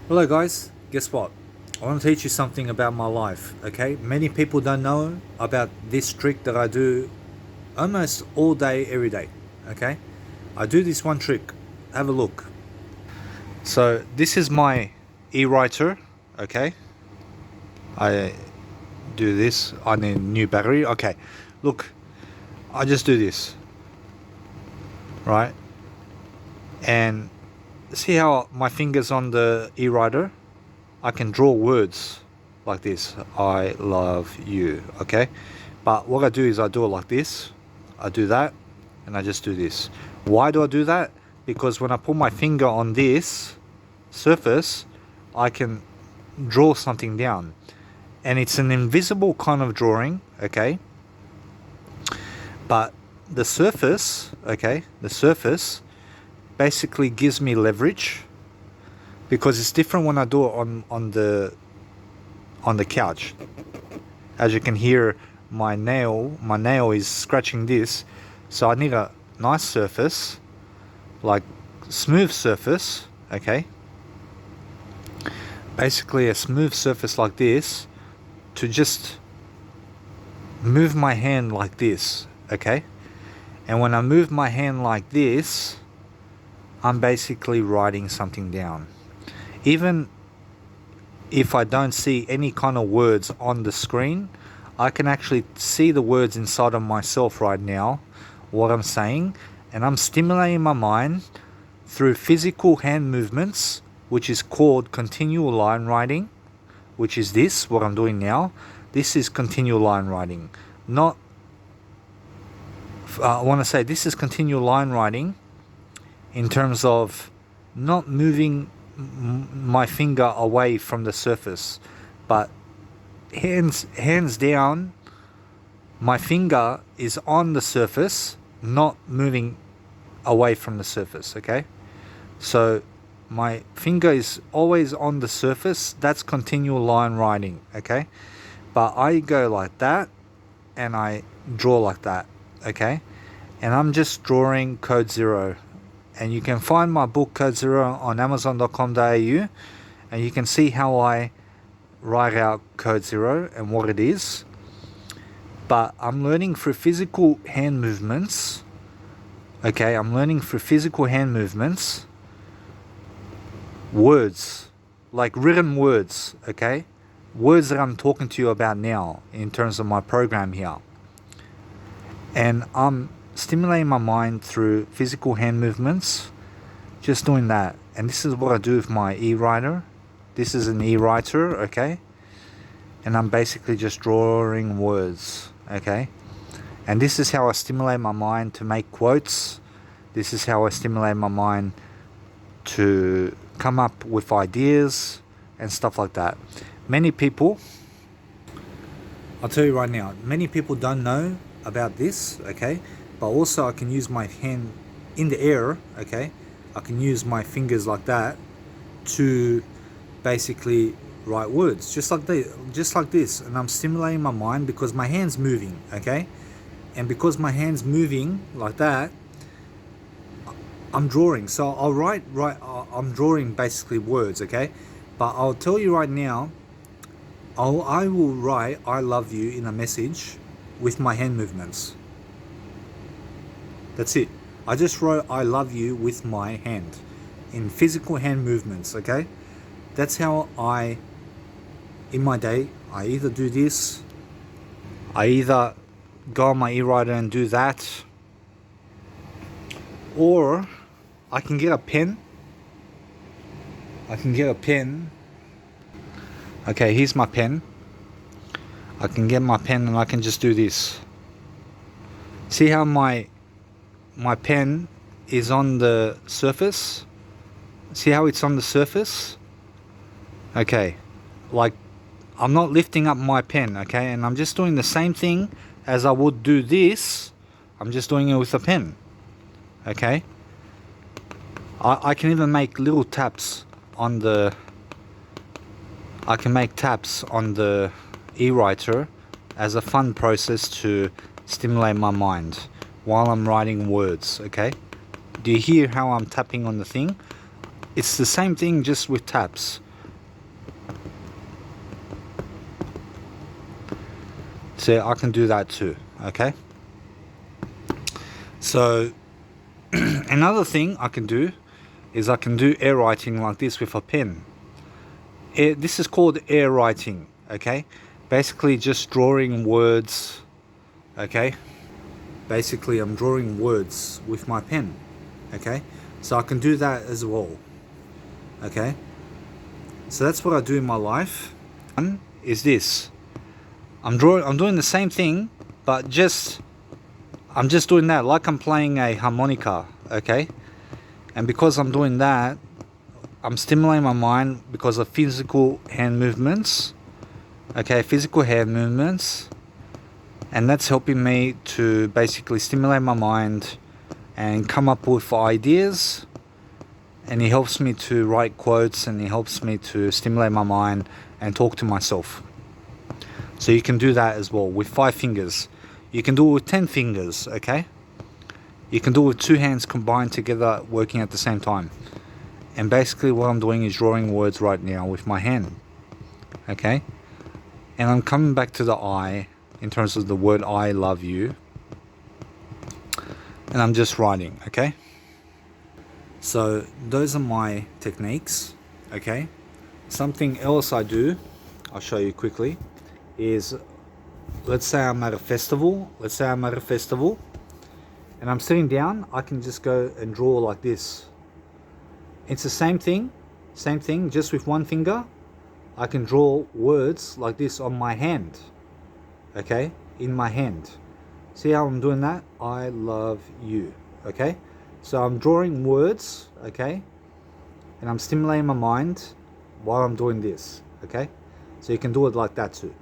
Hello guys, guess what? I want to teach you something about my life, okay? Many people don't know about this trick that I do almost all day, every day, okay? I do this one trick. Have a look. So this is my e-writer, okay? I do this. I need a new battery. Okay, look, I just do this, right? And see how my fingers on the e-writer? I can draw words like this. I love you, okay? But what I do is I do it like this. I do that, and I just do this. Why do I do that? Because when I put my finger on this surface, I can draw something down. And it's an invisible kind of drawing, okay? But the surface, okay, the surface basically gives me leverage, because it's different when I do it on the couch. As you can hear, my nail is scratching this, so I need a nice surface, like smooth surface, okay? Basically a smooth surface like this, to just move my hand like this, okay? And when I move my hand like this, I'm basically writing something down. Even if I don't see any kind of words on the screen, I can actually see the words inside of myself right now, what I'm saying, and I'm stimulating my mind through physical hand movements, which is called continual line writing, which is this, what I'm doing now. This is continual line writing. I want to say this is continual line writing in terms of not moving my finger away from the surface, but hands down, my finger is on the surface, not moving away from the surface, okay? So my finger is always on the surface. That's continual line writing, okay? But I go like that and I draw like that, okay? And I'm just drawing code zero. And you can find my book Code Zero on amazon.com.au, and you can see how I write out Code Zero and what it is. But I'm learning through physical hand movements, okay? I'm learning through physical hand movements, words, like written words, okay? Words that I'm talking to you about now in terms of my program here. And I'm stimulating my mind through physical hand movements, just doing that. And this is what I do with my e-writer. This is an e-writer, okay? And I'm basically just drawing words, okay? And this is how I stimulate my mind to make quotes. This is how I stimulate my mind to come up with ideas and stuff like that. Many people, I'll tell you right now, many people don't know about this, okay? But also I can use my hand in the air, okay? I can use my fingers like that to basically write words, just like this. And I'm stimulating my mind because my hand's moving, okay? And because my hand's moving like that, I'm drawing. So I'll I'm drawing basically words, okay? But I'll tell you right now, I will write I love you in a message with my hand movements. That's it. I just wrote I love you with my hand in physical hand movements, okay? That's how in my day, I either do this, I either go on my e-writer and do that, or I can get a pen. Okay, here's my pen. I can get my pen and I can just do this. See how my pen is on the surface? See how it's on the surface? Okay, like I'm not lifting up my pen, okay? And I'm just doing the same thing as I would do this. I'm just doing it with a pen, okay? I can even make little taps on the... I can make taps on the e-writer as a fun process to stimulate my mind while I'm writing words, okay? Do you hear how I'm tapping on the thing? It's the same thing, just with taps. So I can do that too, okay? So another thing I can do is I can do air writing like this with a pen. This is called air writing, okay? Basically just drawing words, okay? Basically I'm drawing words with my pen, okay? So I can do that as well, okay? So that's what I do in my life. One is this. I'm doing the same thing, but I'm just doing that like I'm playing a harmonica, okay? And because I'm doing that, I'm stimulating my mind because of physical hand movements, okay, physical hand movements, and that's helping me to basically stimulate my mind and come up with ideas, and it helps me to write quotes, and it helps me to stimulate my mind and talk to myself. So you can do that as well with 5 fingers. You can do it with 10 fingers, okay? You can do it with 2 hands combined together, working at the same time. And basically what I'm doing is drawing words right now with my hand, okay? And I'm coming back to the I in terms of the word I love you. And I'm just writing, okay? So those are my techniques, okay? Something else I do, I'll show you quickly, is let's say I'm at a festival. And I'm sitting down, I can just go and draw like this. It's the same thing, just with 1 finger. I can draw words like this on my hand, okay, in my hand. See how I'm doing that? I love you, okay? So I'm drawing words, okay, and I'm stimulating my mind while I'm doing this, okay? So you can do it like that too.